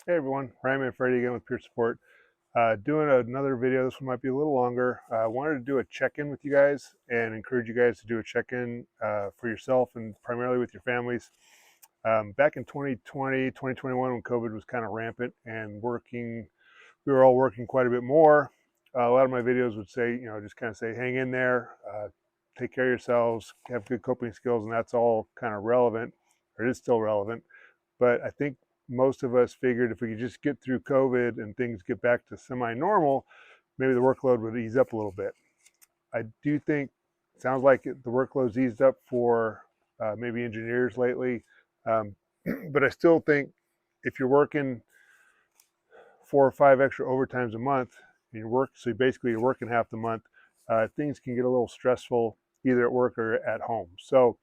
Hey everyone, Ryan Manfredi again with Peer Support. Doing another video. This one might be a little longer. I wanted to do a check-in with you guys and encourage you guys to do a check-in for yourself and primarily with your families. Back in 2020, 2021, when COVID was kind of rampant and we were all working quite a bit more. A lot of my videos would say, just kind of say, hang in there, take care of yourselves, have good coping skills, and that's all kind of relevant, or it is still relevant. But I think most of us figured if we could just get through COVID and things get back to semi-normal, maybe the workload would ease up a little bit. I do think, it sounds like the workload's eased up for maybe engineers lately. Um, but I still think if you're working 4 or 5 extra overtimes a month, and so basically you're working half the month, things can get a little stressful either at work or at home. So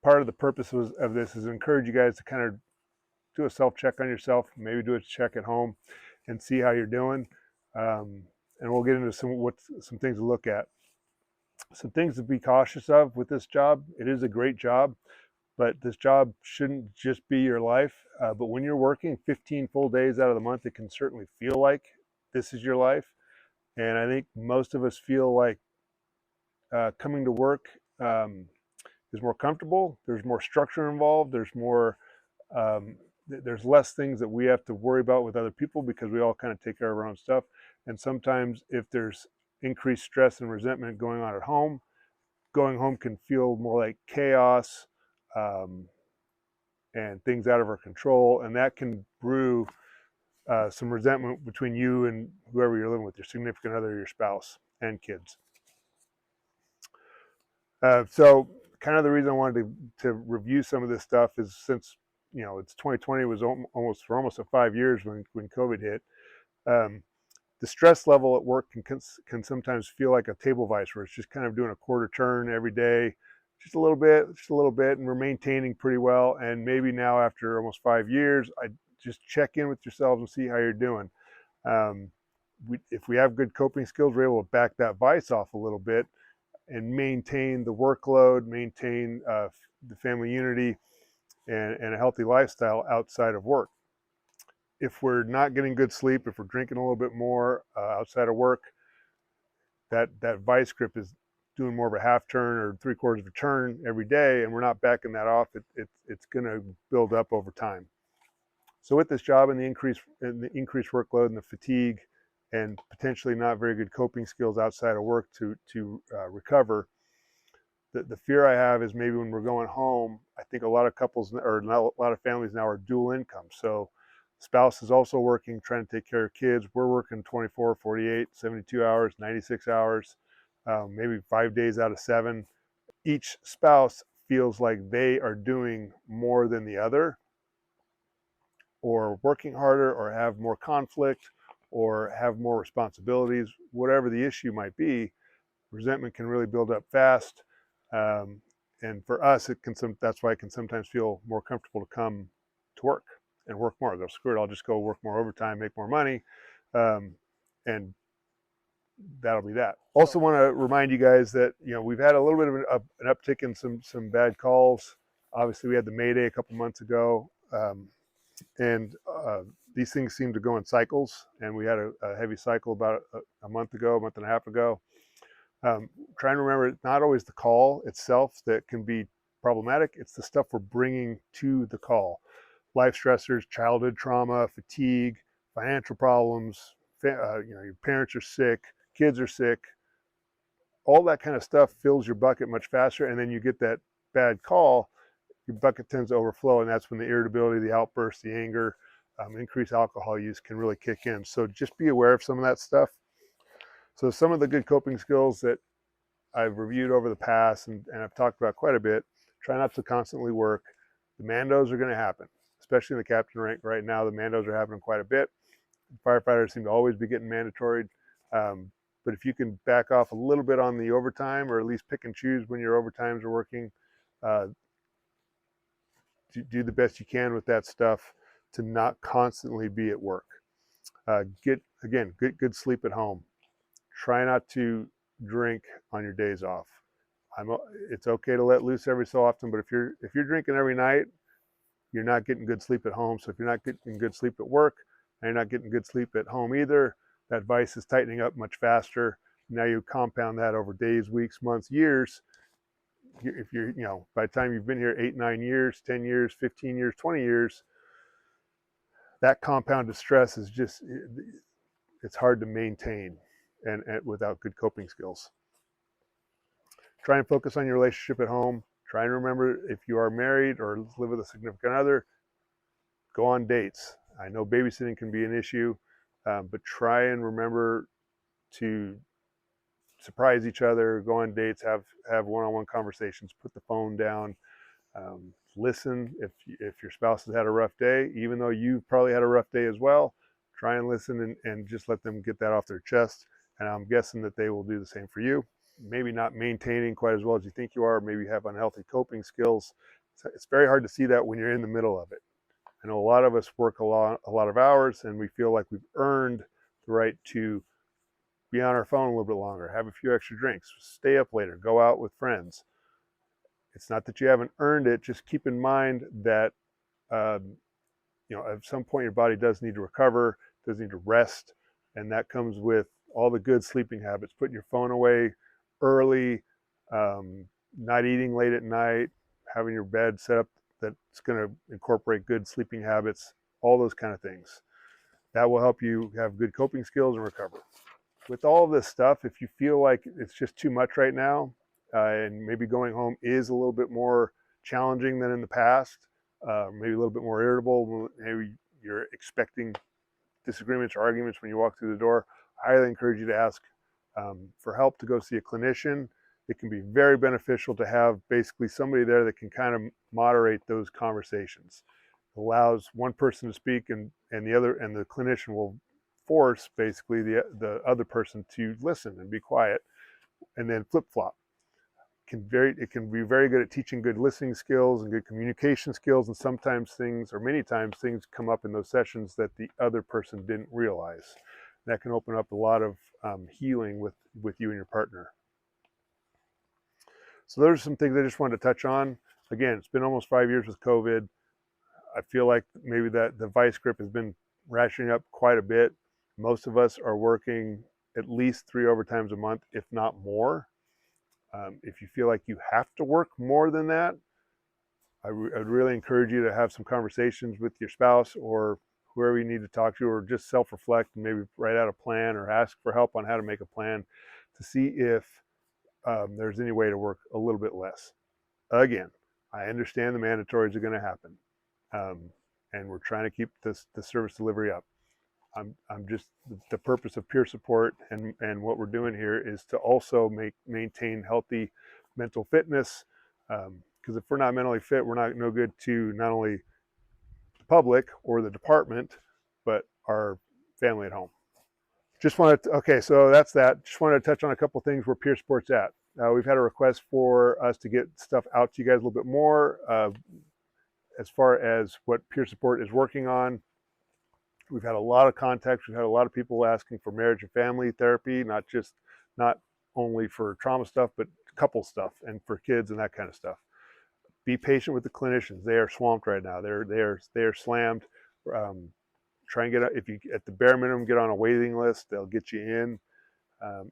part of the purpose of this is to encourage you guys to kind of do a self-check on yourself, maybe do a check at home and see how you're doing. And we'll get into some things to look at. Some things to be cautious of with this job. It is a great job, but this job shouldn't just be your life. But when you're working 15 full days out of the month, it can certainly feel like this is your life. And I think most of us feel like coming to work is more comfortable. There's more structure involved. Um, there's less things that we have to worry about with other people because we all kind of take care of our own stuff. And sometimes if there's increased stress and resentment going on at home, going home can feel more like chaos, um, and things out of our control. And that can brew some resentment between you and whoever you're living with, your significant other, your spouse, and kids. So kind of the reason I wanted to review some of this stuff is since it's 2020, was almost 5 years when COVID hit. Um, the stress level at work can sometimes feel like a table vice, where it's just kind of doing a quarter turn every day, just a little bit, and we're maintaining pretty well. And maybe now after almost 5 years, I just check in with yourselves and see how you're doing. Um, if we have good coping skills, we're able to back that vice off a little bit and maintain the workload, maintain the family unity, and a healthy lifestyle outside of work. If we're not getting good sleep, if we're drinking a little bit more outside of work, that vice grip is doing more of a half turn or 3/4 of a turn every day, and we're not backing that off. It's going to build up over time. So with this job and the increased workload and the fatigue, and potentially not very good coping skills outside of work to recover, the fear I have is maybe when we're going home, I think a lot of couples or a lot of families now are dual income. So spouse is also working, trying to take care of kids. We're working 24, 48, 72 hours, 96 hours, maybe 5 days out of 7. Each spouse feels like they are doing more than the other, or working harder, or have more conflict, or have more responsibilities. Whatever the issue might be, resentment can really build up fast. Um, and for us, that's why it can sometimes feel more comfortable to come to work and work more. They'll screw it, I'll just go work more overtime, make more money, um, and that'll be that. Also, want to remind you guys that we've had a little bit of an uptick in some bad calls. Obviously, we had the Mayday a couple months ago, and these things seem to go in cycles. And we had a heavy cycle about a month and a half ago. Trying to remember, it's not always the call itself that can be problematic. It's the stuff we're bringing to the call. Life stressors, childhood trauma, fatigue, financial problems, your parents are sick, kids are sick. All that kind of stuff fills your bucket much faster. And then you get that bad call, your bucket tends to overflow. And that's when the irritability, the outbursts, the anger, increased alcohol use can really kick in. So just be aware of some of that stuff. So some of the good coping skills that I've reviewed over the past and I've talked about quite a bit. Try not to constantly work. The mandos are going to happen, especially in the captain rank right now. The mandos are happening quite a bit. Firefighters seem to always be getting mandatory. But if you can back off a little bit on the overtime, or at least pick and choose when your overtimes are working, uh, do the best you can with that stuff to not constantly be at work. Get good sleep at home. Try not to drink on your days off. It's okay to let loose every so often, but if you're drinking every night, you're not getting good sleep at home. So if you're not getting good sleep at work, and you're not getting good sleep at home either, that vise is tightening up much faster. Now you compound that over days, weeks, months, years. If you're, by the time you've been here 8, 9 years, 10 years, 15 years, 20 years, that compounded stress is just, it's hard to maintain and without good coping skills. Try and focus on your relationship at home. Try and remember, if you are married or live with a significant other, go on dates. I know babysitting can be an issue, but try and remember to surprise each other, go on dates, have one-on-one conversations, put the phone down, listen. If your spouse has had a rough day, even though you've probably had a rough day as well, try and listen and just let them get that off their chest. And I'm guessing that they will do the same for you. Maybe not maintaining quite as well as you think you are. Maybe you have unhealthy coping skills. It's very hard to see that when you're in the middle of it. I know a lot of us work a lot of hours, and we feel like we've earned the right to be on our phone a little bit longer, have a few extra drinks, stay up later, go out with friends. It's not that you haven't earned it. Just keep in mind that at some point your body does need to recover, does need to rest, and that comes with all the good sleeping habits, putting your phone away early, not eating late at night, having your bed set up that's going to incorporate good sleeping habits, all those kind of things. That will help you have good coping skills and recover. With all of this stuff, if you feel like it's just too much right now, and maybe going home is a little bit more challenging than in the past, maybe a little bit more irritable, maybe you're expecting disagreements or arguments when you walk through the door, I highly encourage you to ask for help, to go see a clinician. It can be very beneficial to have basically somebody there that can kind of moderate those conversations. It allows one person to speak, and the clinician will force basically the other person to listen and be quiet, and then flip-flop. It can be very good at teaching good listening skills and good communication skills, and sometimes many times things come up in those sessions that the other person didn't realize. That can open up a lot of healing with you and your partner. So those are some things I just wanted to touch on. Again, it's been almost 5 years with COVID. I feel like maybe that the vice grip has been ratcheting up quite a bit. Most of us are working at least 3 overtimes a month, if not more. If you feel like you have to work more than that, I'd really encourage you to have some conversations with your spouse or whoever you need to talk to, or just self-reflect and maybe write out a plan or ask for help on how to make a plan to see if there's any way to work a little bit less. Again, I understand the mandatories are going to happen, and we're trying to keep the service delivery up. I'm just, the purpose of peer support and what we're doing here is to also maintain healthy mental fitness, because if we're not mentally fit, we're no good to not only the public or the department, but our family at home. Okay, so that's that. Just wanted to touch on a couple things where peer support's at. We've had a request for us to get stuff out to you guys a little bit more as far as what peer support is working on. We've had a lot of contacts. We've had a lot of people asking for marriage and family therapy, not only for trauma stuff, but couple stuff and for kids and that kind of stuff. Be patient with the clinicians. They are swamped right now. They are slammed. Try and if you at the bare minimum get on a waiting list. They'll get you in.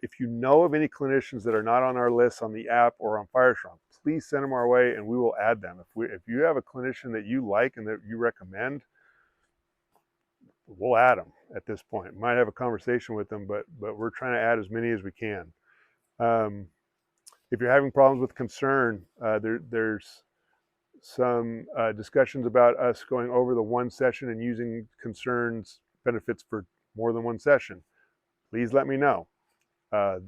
If you know of any clinicians that are not on our list on the app or on Firestrong, please send them our way and we will add them. If you have a clinician that you like and that you recommend, we'll add them at this point. Might have a conversation with them, but we're trying to add as many as we can. If you're having problems with concern, there's some discussions about us going over the one session and using concerns benefits for more than one session. Please let me know.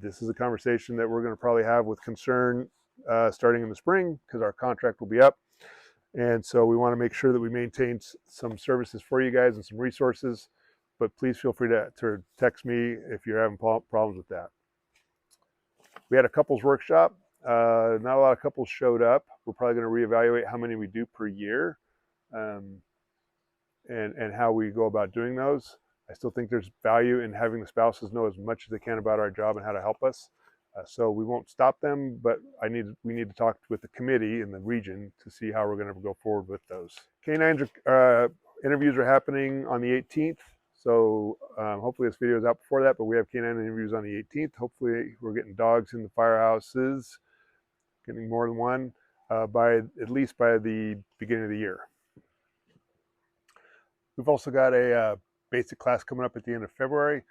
This is a conversation that we're going to probably have with concern starting in the spring, because our contract will be up. And so we want to make sure that we maintain some services for you guys and some resources, but please feel free to text me if you're having problems with that. We had a couples workshop. Not a lot of couples showed up. We're probably going to reevaluate how many we do per year, and how we go about doing those. I still think there's value in having the spouses know as much as they can about our job and how to help us. So we won't stop them, but we need to talk with the committee in the region to see how we're going to go forward with those. Canines interviews are happening on the 18th. So hopefully this video is out before that, but we have canine interviews on the 18th. Hopefully we're getting dogs in the firehouses, getting more than one by at least by the beginning of the year. We've also got a basic class coming up at the end of February.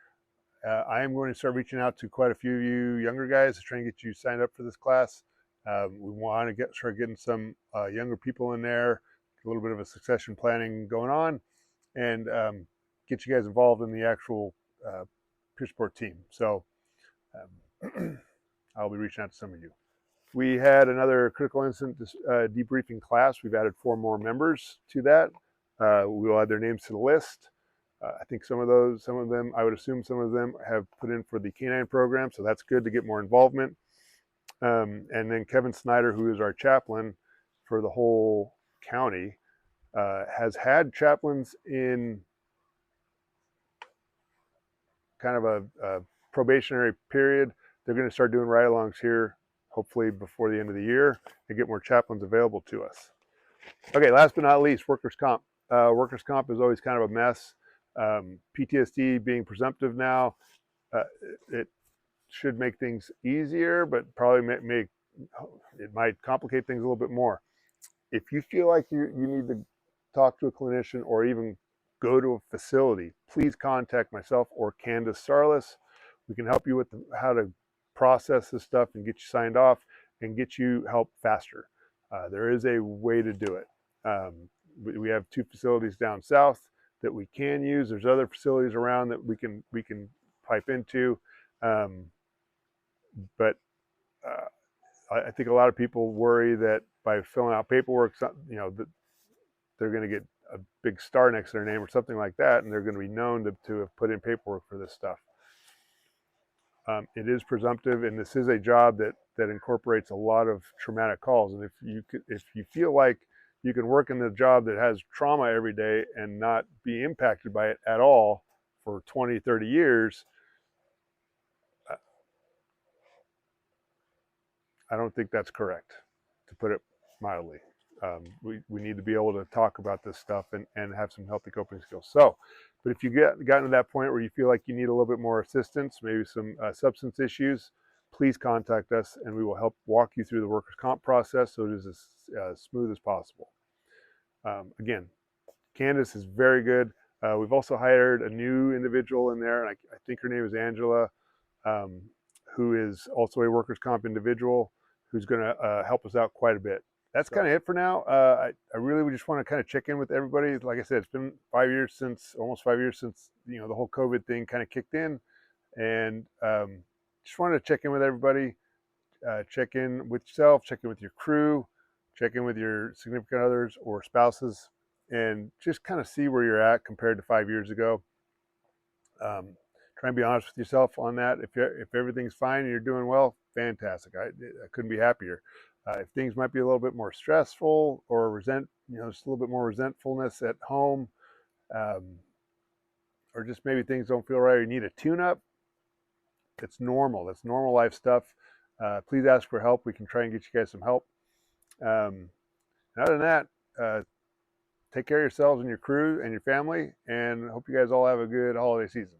I am going to start reaching out to quite a few of you younger guys to try and get you signed up for this class. We want to start getting some younger people in there, a little bit of a succession planning going on, and get you guys involved in the actual pure sport team. So I'll be reaching out to some of you. We had another critical incident debriefing class. We've added 4 more members to that. We will add their names to the list. I think some of them, I would assume some of them have put in for the canine program, so that's good to get more involvement. And then Kevin Snyder, who is our chaplain for the whole county, has had chaplains in kind of a probationary period. They're going to start doing ride-alongs here, hopefully before the end of the year, and get more chaplains available to us. Okay, last but not least, workers' comp. Workers' comp is always kind of a mess. PTSD being presumptive now, it should make things easier, but probably it might complicate things a little bit more. If you feel like you need to talk to a clinician or even go to a facility, please contact myself or Candace Sarlis. We can help you with how to process this stuff and get you signed off and get you help faster. There is a way to do it. We have 2 facilities down south that we can use. There's other facilities around that we can pipe into, but I think a lot of people worry that by filling out paperwork, that they're going to get a big star next to their name or something like that, and they're going to be known to have put in paperwork for this stuff. It is presumptive, and this is a job that incorporates a lot of traumatic calls. And if you feel like you can work in the job that has trauma every day and not be impacted by it at all for 20, 30 years, I don't think that's correct, to put it mildly. We need to be able to talk about this stuff and have some healthy coping skills. So, but if you gotten to that point where you feel like you need a little bit more assistance, maybe some substance issues, please contact us and we will help walk you through the workers' comp process so it is as smooth as possible. Again, Candace is very good. We've also hired a new individual in there, and I think her name is Angela, who is also a workers' comp individual who's going to help us out quite a bit. That's kind of it for now. I really just want to kind of check in with everybody. Like I said, it's been almost 5 years since the whole COVID thing kind of kicked in, and just wanted to check in with everybody. Check in with yourself, check in with your crew, check in with your significant others or spouses, and just kind of see where you're at compared to 5 years ago. Try and be honest with yourself on that. If everything's fine and you're doing well, fantastic. I couldn't be happier. If things might be a little bit more stressful or just a little bit more resentfulness at home, or just maybe things don't feel right or you need a tune-up, it's normal. That's normal life stuff. Please ask for help. We can try and get you guys some help. Other than that, take care of yourselves and your crew and your family, and hope you guys all have a good holiday season.